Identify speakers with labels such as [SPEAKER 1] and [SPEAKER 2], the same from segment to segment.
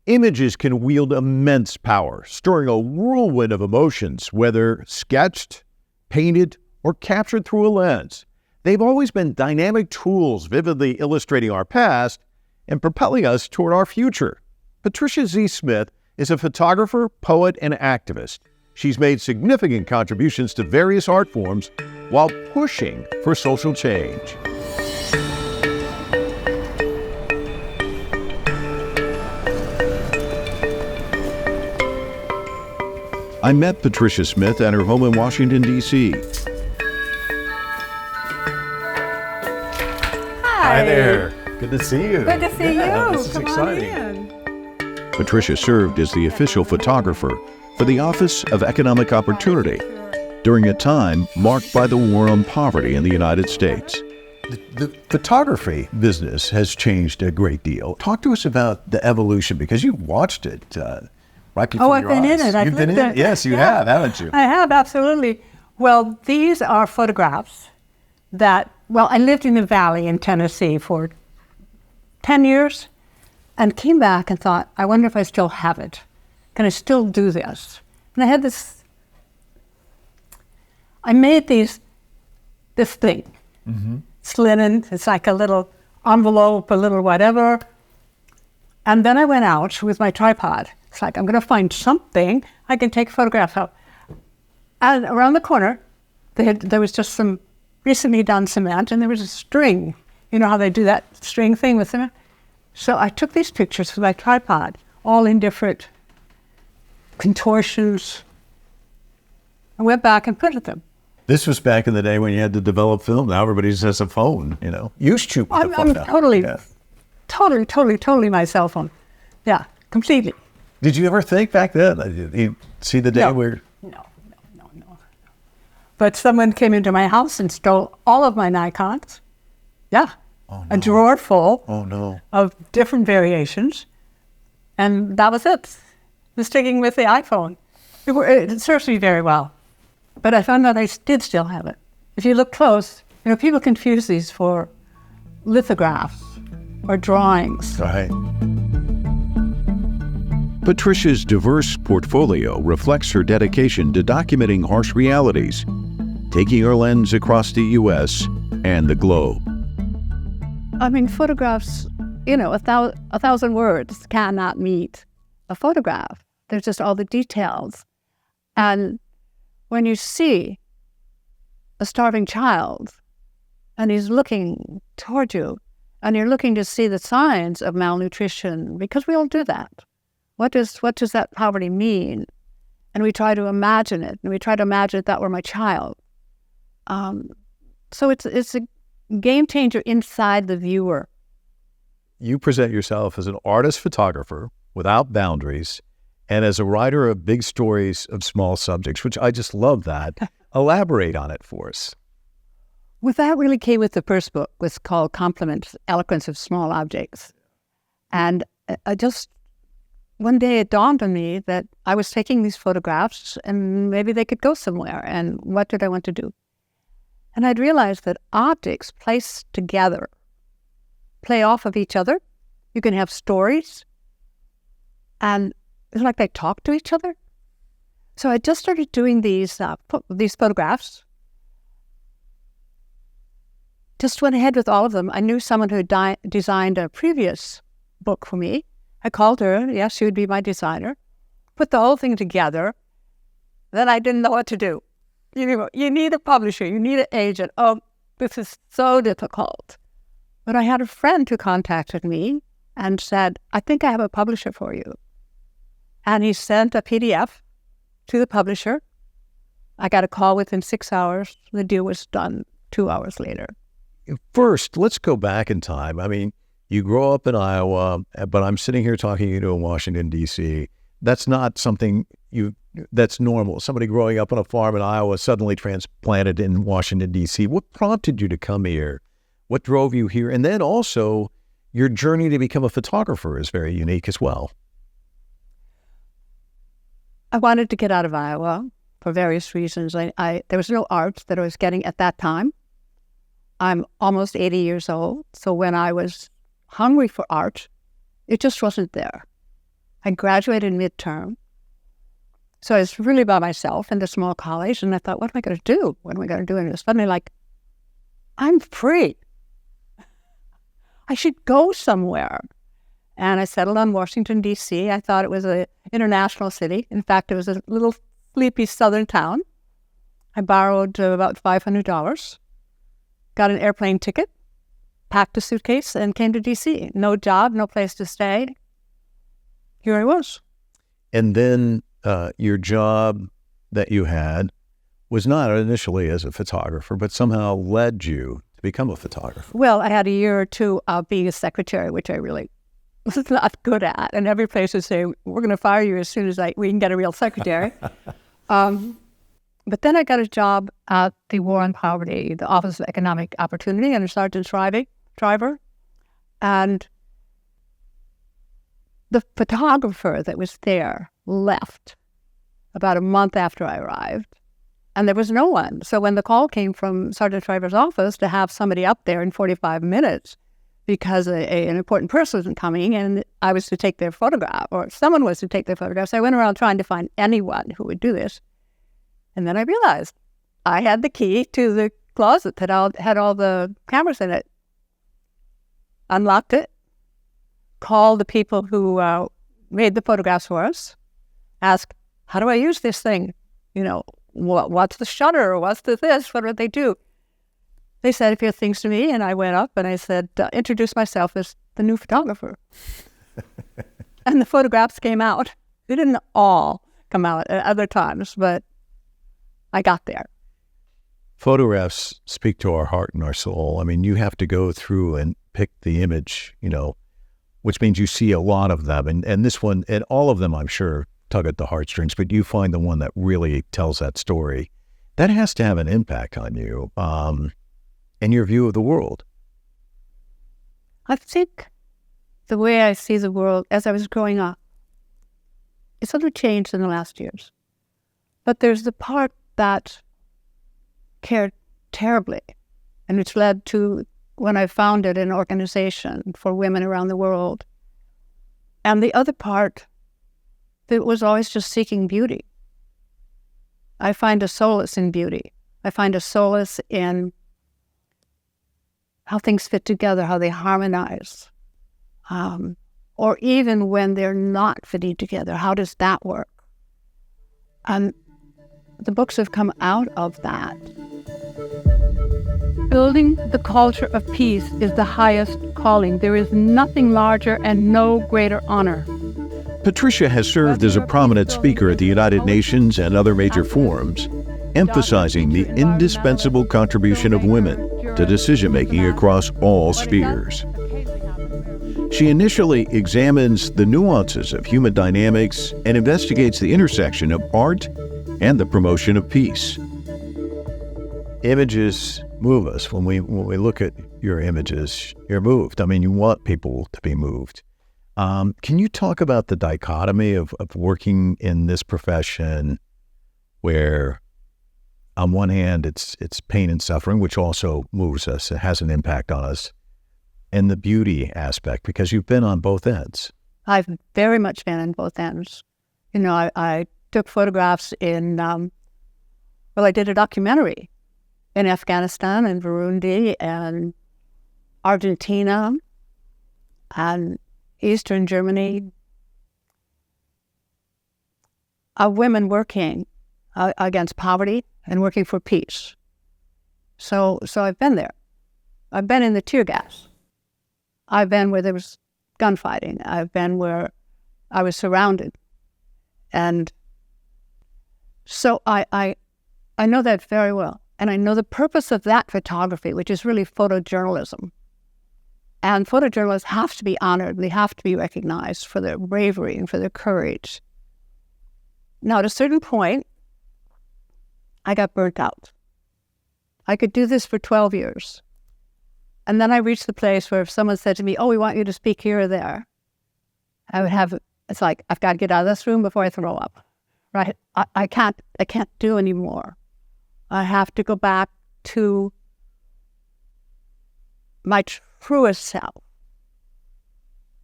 [SPEAKER 1] Images can wield immense power, storing a whirlwind of emotions, whether sketched, painted, or captured through a lens. They've always been dynamic tools vividly illustrating our past and propelling us toward our future. Patricia Z. Smith is a photographer, poet, and activist. She's made significant contributions to various art forms while pushing for social change. I met Patricia Smith at her home in Washington, D.C.
[SPEAKER 2] Hi there. Good to see you.
[SPEAKER 3] Good to see you.
[SPEAKER 2] This is
[SPEAKER 3] Come
[SPEAKER 2] exciting.
[SPEAKER 3] on in.
[SPEAKER 1] Patricia served as the official photographer for the Office of Economic Opportunity during a time marked by the war on poverty in the United States. The photography business has changed a great deal. Talk to us about the evolution, because you've watched it right before
[SPEAKER 3] I've
[SPEAKER 1] your
[SPEAKER 3] been
[SPEAKER 1] eyes.
[SPEAKER 3] in it.
[SPEAKER 1] You've been in it? Yes, you have, haven't you?
[SPEAKER 3] I have, absolutely. Well, these are photographs that, I lived in the Valley in Tennessee for 10 years and came back and thought, I wonder if I still have it. Can I still do this? And I had I made this thing.
[SPEAKER 1] Mm-hmm.
[SPEAKER 3] It's linen, it's like a little envelope, a little whatever. And then I went out with my tripod. It's like, I'm going to find something I can take photographs of. And around the corner, there was just some recently done cement, and there was a string. You know how they do that string thing with cement? So I took these pictures with my tripod, all in different contortions. I went back and printed them.
[SPEAKER 1] This was back in the day when you had to develop film. Now everybody just has a phone, You shoot with the phone now.
[SPEAKER 3] Totally my cell phone. Yeah, completely.
[SPEAKER 1] Did you ever think back then, you see the day where...
[SPEAKER 3] No. But someone came into my house and stole all of my Nikons. Yeah.
[SPEAKER 1] Oh, no.
[SPEAKER 3] A drawer full of different variations. And that was it. The sticking with the iPhone. It serves me very well. But I found out I did still have it. If you look close, people confuse these for lithographs or drawings.
[SPEAKER 1] Right. Patricia's diverse portfolio reflects her dedication to documenting harsh realities, taking her lens across the U.S. and the globe.
[SPEAKER 3] Photographs, a thousand words cannot meet a photograph. There's just all the details. And when you see a starving child and he's looking toward you and you're looking to see the signs of malnutrition, because we all do that. What does that poverty mean? And we try to imagine it, and we try to imagine if that were my child. So it's a game changer inside the viewer.
[SPEAKER 1] You present yourself as an artist photographer without boundaries and as a writer of big stories of small subjects, which I just love that. Elaborate on it for us.
[SPEAKER 3] Well, that really came with the first book. It was called Compliments, Eloquence of Small Objects. And one day it dawned on me that I was taking these photographs and maybe they could go somewhere. And what did I want to do? And I'd realized that objects placed together play off of each other. You can have stories. And it's like they talk to each other. So I just started doing these photographs. Just went ahead with all of them. I knew someone who designed a previous book for me. I called her. Yes, she would be my designer. Put the whole thing together. Then I didn't know what to do. You need a publisher. You need an agent. Oh, this is so difficult. But I had a friend who contacted me and said, I think I have a publisher for you. And he sent a PDF to the publisher. I got a call within 6 hours. The deal was done 2 hours later.
[SPEAKER 1] First, let's go back in time. You grow up in Iowa, but I'm sitting here talking to you in Washington, D.C. That's not something that's normal. Somebody growing up on a farm in Iowa suddenly transplanted in Washington, D.C. What prompted you to come here? What drove you here? And then also, your journey to become a photographer is very unique as well.
[SPEAKER 3] I wanted to get out of Iowa for various reasons. There was no art that I was getting at that time. I'm almost 80 years old, so when I was hungry for art, it just wasn't there. I graduated midterm. So I was really by myself in the small college, and I thought, what am I going to do? What am I going to do? And it was suddenly like, I'm free. I should go somewhere. And I settled on Washington, D.C. I thought it was an international city. In fact, it was a little sleepy southern town. I borrowed about $500, got an airplane ticket, packed a suitcase, and came to D.C. No job, no place to stay. Here I was.
[SPEAKER 1] And then your job that you had was not initially as a photographer, but somehow led you to become a photographer.
[SPEAKER 3] Well, I had a year or two of being a secretary, which I really was not good at. And every place would say, we're going to fire you as soon as we can get a real secretary. But then I got a job at the War on Poverty, the Office of Economic Opportunity, and a sergeant driver. And the photographer that was there left about a month after I arrived. And there was no one. So when the call came from Sergeant Driver's office to have somebody up there in 45 minutes because an important person wasn't coming and I was to take their photograph, or someone was to take their photograph, so I went around trying to find anyone who would do this. And then I realized I had the key to the closet that had all the cameras in it. Unlocked it, called the people who made the photographs for us, asked, how do I use this thing? You know, what's the shutter? What's the this? What would they do? They said a few things to me, and I went up and I said, introduce myself as the new photographer. And the photographs came out. They didn't all come out at other times, but I got there.
[SPEAKER 1] Photographs speak to our heart and our soul. I mean, you have to go through and pick the image, you know, which means you see a lot of them. And this one, and all of them, I'm sure, tug at the heartstrings, but you find the one that really tells that story. That has to have an impact on you and your view of the world.
[SPEAKER 3] I think the way I see the world as I was growing up, it's sort of changed in the last years. But there's the part that cared terribly, and which led to when I founded an organization for women around the world. And the other part that was always just seeking beauty. I find a solace in beauty. I find a solace in how things fit together, how they harmonize. Or even when they're not fitting together, how does that work? And the books have come out of that. Building the culture of peace is the highest calling. There is nothing larger and no greater honor.
[SPEAKER 1] Patricia has served as a prominent speaker at the United Nations and other major forums, emphasizing the indispensable contribution of women to decision-making across all spheres. She initially examines the nuances of human dynamics and investigates the intersection of art and the promotion of peace. Images move us. When we look at your images, you're moved. I mean, you want people to be moved. Can you talk about the dichotomy of working in this profession where on one hand it's pain and suffering, which also moves us, it has an impact on us, and the beauty aspect, because you've been on both ends?
[SPEAKER 3] I've very much been on both ends. You know, I took photographs in, I did a documentary in Afghanistan and Burundi and Argentina and Eastern Germany, of women working against poverty and working for peace. So I've been there. I've been in the tear gas. I've been where there was gunfighting. I've been where I was surrounded. And so I know that very well. And I know the purpose of that photography, which is really photojournalism. And photojournalists have to be honored. They have to be recognized for their bravery and for their courage. Now, at a certain point, I got burnt out. I could do this for 12 years. And then I reached the place where if someone said to me, oh, we want you to speak here or there, I would have, it's like, I've got to get out of this room before I throw up, right? I can't do anymore. I have to go back to my truest self.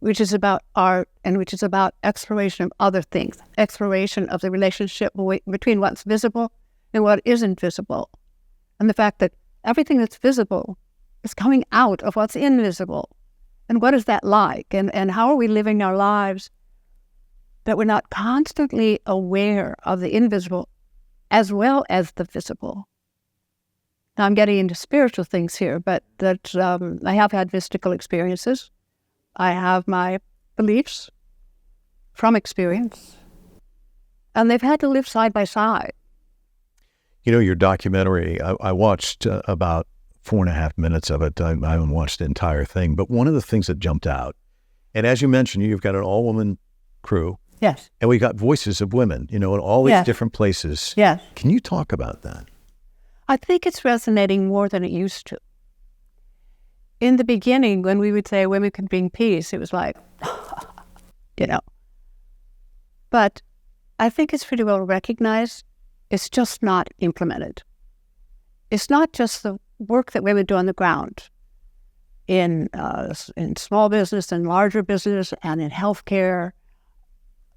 [SPEAKER 3] which is about art and which is about exploration of other things, exploration of the relationship between what's visible and what isn't visible. And the fact that everything that's visible is coming out of what's invisible. And what is that like? And how are we living our lives that we're not constantly aware of the invisible as well as the visible? Now, I'm getting into spiritual things here, but that I have had mystical experiences. I have my beliefs from experience, and they've had to live side by side.
[SPEAKER 1] You know, your documentary, I watched about 4.5 minutes of it. I haven't watched the entire thing, but one of the things that jumped out, and as you mentioned, you've got an all-woman crew.
[SPEAKER 3] Yes.
[SPEAKER 1] And we got voices of women, you know, in all these
[SPEAKER 3] Yes.
[SPEAKER 1] different places.
[SPEAKER 3] Yes.
[SPEAKER 1] Can you talk about that?
[SPEAKER 3] I think it's resonating more than it used to. In the beginning, when we would say women can bring peace, it was like, you know. But I think it's pretty well recognized. It's just not implemented. It's not just the work that women do on the ground in small business and larger business and in healthcare,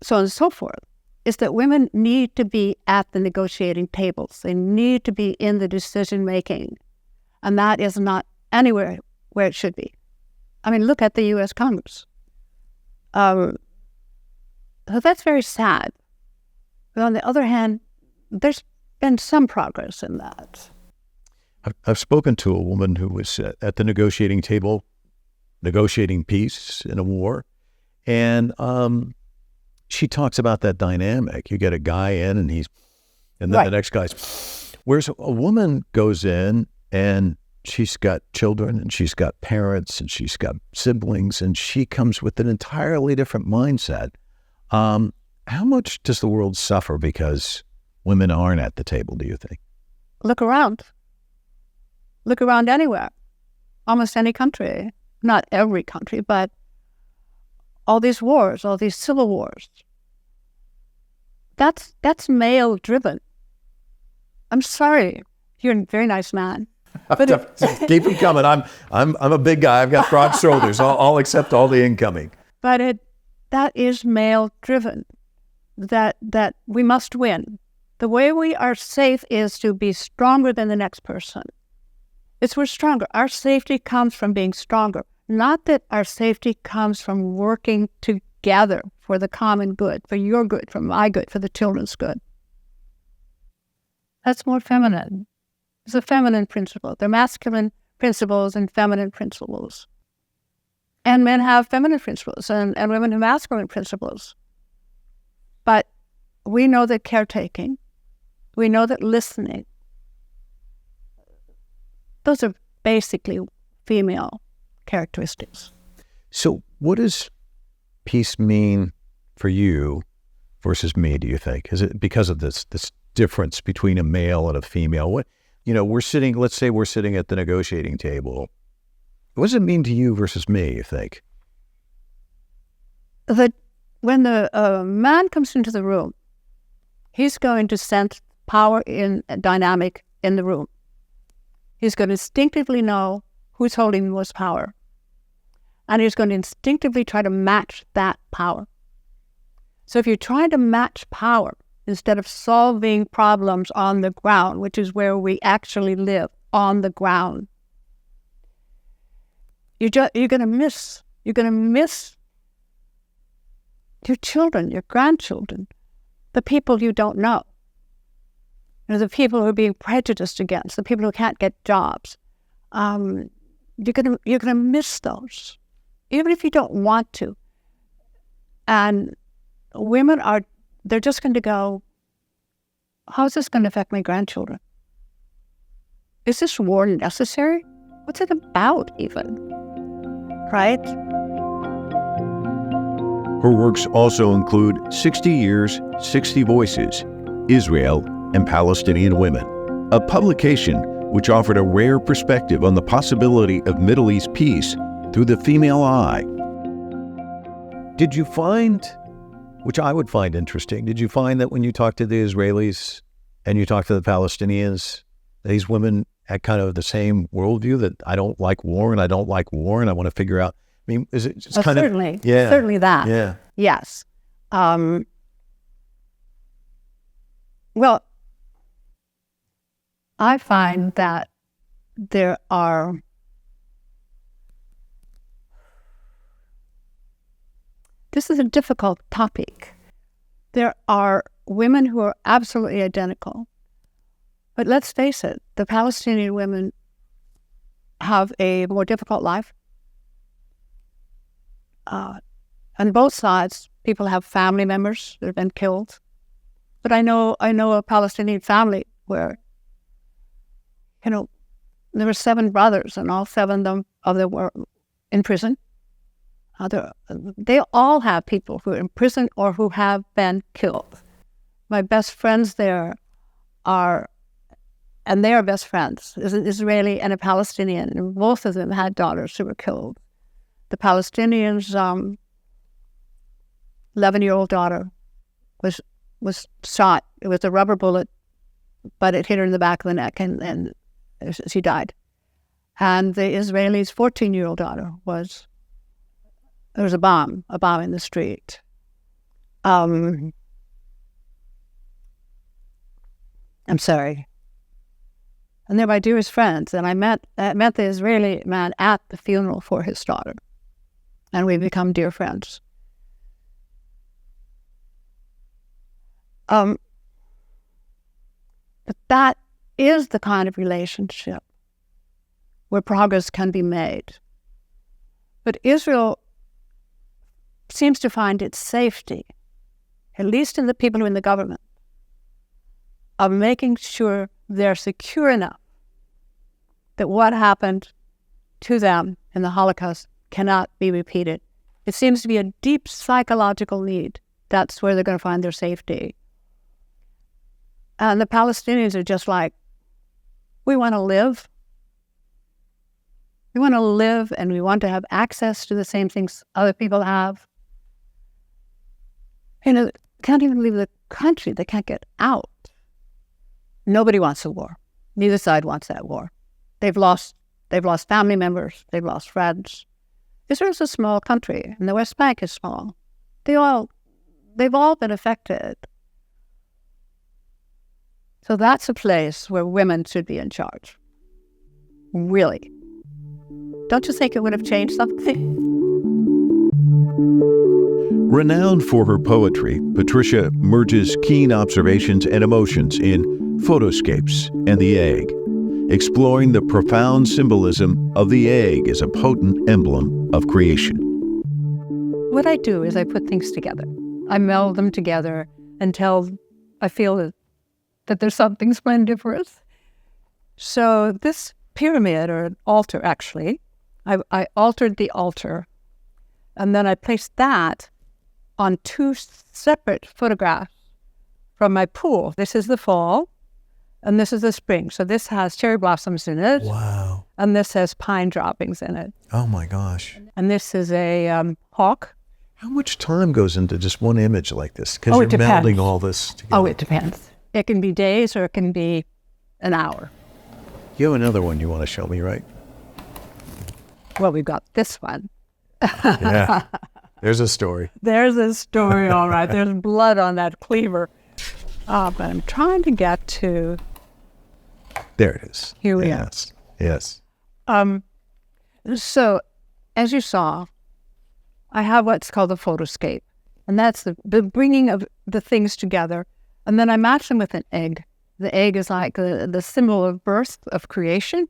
[SPEAKER 3] so on and so forth. It's that women need to be at the negotiating tables. They need to be in the decision making. And that is not anywhere where it should be. I mean, look at the U.S. Congress. So that's very sad. But on the other hand, there's been some progress in that.
[SPEAKER 1] I've spoken to a woman who was at the negotiating table, negotiating peace in a war. And she talks about that dynamic. You get a guy in and then
[SPEAKER 3] Right.
[SPEAKER 1] the next guy's, whereas a woman goes in and she's got children and she's got parents and she's got siblings and she comes with an entirely different mindset. How much does the world suffer because women aren't at the table, do you think?
[SPEAKER 3] Look around. Look around anywhere. Almost any country. Not every country, but all these wars, all these civil wars. That's male driven. I'm sorry. You're a very nice man. But
[SPEAKER 1] Keep them coming. I'm a big guy. I've got broad shoulders. I'll accept all the incoming.
[SPEAKER 3] But that is male driven. That we must win. The way we are safe is to be stronger than the next person. We're stronger. Our safety comes from being stronger. Not that our safety comes from working together for the common good, for your good, for my good, for the children's good. That's more feminine. It's a feminine principle. They're masculine principles and feminine principles. And men have feminine principles and women have masculine principles. But we know that caretaking, we know that listening, those are basically female characteristics.
[SPEAKER 1] So what does peace mean for you versus me, do you think? Is it because of this difference between a male and a female? Let's say we're sitting at the negotiating table. What does it mean to you versus me, you think?
[SPEAKER 3] That when the man comes into the room, he's going to sense power in a dynamic in the room. He's going to instinctively know who's holding the most power. And he's going to instinctively try to match that power. So if you're trying to match power instead of solving problems on the ground, which is where we actually live, on the ground, you're going to miss your children, your grandchildren, the people you don't know. The people who are being prejudiced against, the people who can't get jobs. You're gonna miss those, even if you don't want to. And women they're just going to go, how's this going to affect my grandchildren? Is this war necessary? What's it about even? Right?
[SPEAKER 1] Her works also include 60 Years, 60 Voices, Israel and Palestinian Women, a publication which offered a rare perspective on the possibility of Middle East peace through the female eye. Did you find, which I would find interesting, did you find that when you talk to the Israelis and you talk to the Palestinians, these women had kind of the same worldview that I don't like war and I want to figure out, mean, is it just kind
[SPEAKER 3] certainly,
[SPEAKER 1] of... Yeah.
[SPEAKER 3] certainly that.
[SPEAKER 1] Yeah.
[SPEAKER 3] Yes. Well, I find that there are this is a difficult topic. There are women who are absolutely identical. But let's face it, the Palestinian women have a more difficult life. On both sides, people have family members that have been killed. But I know a Palestinian family where, there were 7 brothers, and all 7 of them were in prison. They all have people who are in prison or who have been killed. My best friends there are best friends, is an Israeli and a Palestinian, and both of them had daughters who were killed. The Palestinians' 11-year-old daughter was shot. It was a rubber bullet, but it hit her in the back of the neck, and she died. And the Israelis' 14-year-old daughter there was a bomb in the street. I'm sorry. And they're my dearest friends. And I met the Israeli man at the funeral for his daughter. And we've become dear friends. But that is the kind of relationship where progress can be made. But Israel seems to find its safety, at least in the people who are in the government, of making sure they're secure enough that what happened to them in the Holocaust cannot be repeated. It seems to be a deep psychological need. That's where they're going to find their safety. And the Palestinians are just like, we want to live. We want to live, and we want to have access to the same things other people have. Can't even leave the country. They can't get out. Nobody wants a war. Neither side wants that war. They've lost family members. They've lost friends. Israel's a small country, and the West Bank is small. They've all been affected. So that's a place where women should be in charge. Really. Don't you think it would have changed something?
[SPEAKER 1] Renowned for her poetry, Patricia merges keen observations and emotions in Photoscapes and the Egg, exploring the profound symbolism of the egg as a potent emblem of creation.
[SPEAKER 3] What I do is I put things together. I meld them together until I feel that there's something splendiferous. So this pyramid, or an altar actually, I altered the altar, and then I placed that on 2 separate photographs from my pool. This is the fall, and this is the spring. So this has cherry blossoms in it.
[SPEAKER 1] Wow.
[SPEAKER 3] And this has pine droppings in it.
[SPEAKER 1] Oh my gosh.
[SPEAKER 3] And this is a hawk.
[SPEAKER 1] How much time goes into just one image like this? Because you're melding all this together.
[SPEAKER 3] Oh, it depends. It can be days or it can be an hour.
[SPEAKER 1] You have another one you want to show me, right?
[SPEAKER 3] Well, we've got this one.
[SPEAKER 1] Yeah. There's a story.
[SPEAKER 3] There's a story, all right. There's blood on that cleaver. But I'm trying to get to...
[SPEAKER 1] There it is.
[SPEAKER 3] Here we are.
[SPEAKER 1] Yes.
[SPEAKER 3] So, as you saw, I have what's called a photoscape. And that's the bringing of the things together. And then I match them with an egg. The egg is like the symbol of birth, of creation.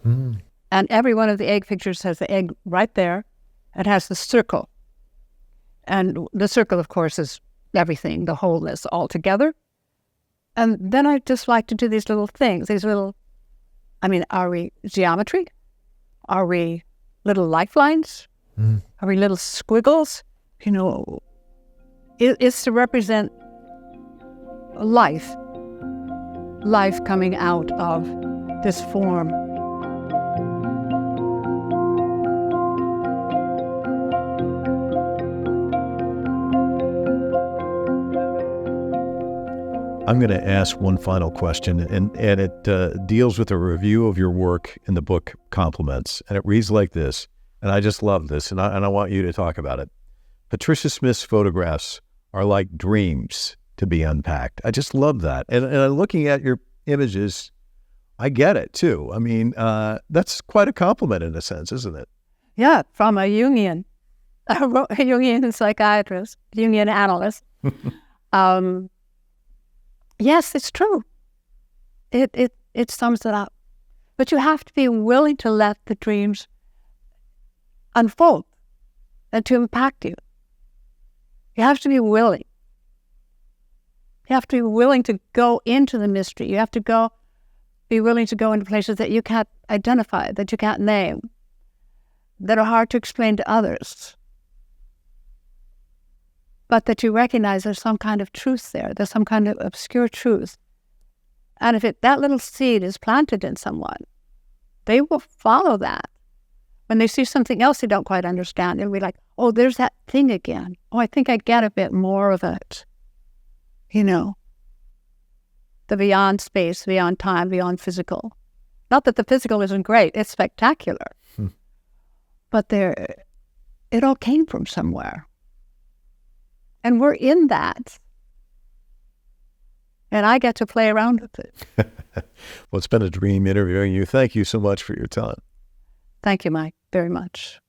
[SPEAKER 3] Mm. And every one of the egg pictures has the egg right there. It has the circle. And the circle, of course, is everything, the wholeness all together. And then I just like to do these little things, are we geometry? Are we little lifelines? Mm. Are we little squiggles? It's to represent life coming out of this form.
[SPEAKER 1] I'm going to ask one final question, and it deals with a review of your work in the book Compliments, and it reads like this. and I just love this, and I want you to talk about it. Patricia Smith's photographs are like dreams to be unpacked. I just love that. And looking at your images, I get it too. I mean, that's quite a compliment in a sense, isn't it?
[SPEAKER 3] Yeah, from a Jungian psychiatrist, Jungian analyst. Yes, it's true. It sums it up. But you have to be willing to let the dreams unfold and to impact you. You have to be willing. You have to be willing to go into the mystery. You have to be willing to go into places that you can't identify, that you can't name, that are hard to explain to others, but that you recognize there's some kind of truth there. There's some kind of obscure truth. And if that little seed is planted in someone, they will follow that. When they see something else they don't quite understand, they'll be like, oh, there's that thing again. Oh, I think I get a bit more of it. You know, the beyond space, beyond time, beyond physical. Not that the physical isn't great. It's spectacular. But it all came from somewhere. And we're in that. And I get to play around with it.
[SPEAKER 1] Well, it's been a dream interviewing you. Thank you so much for your time.
[SPEAKER 3] Thank you, Mike, very much.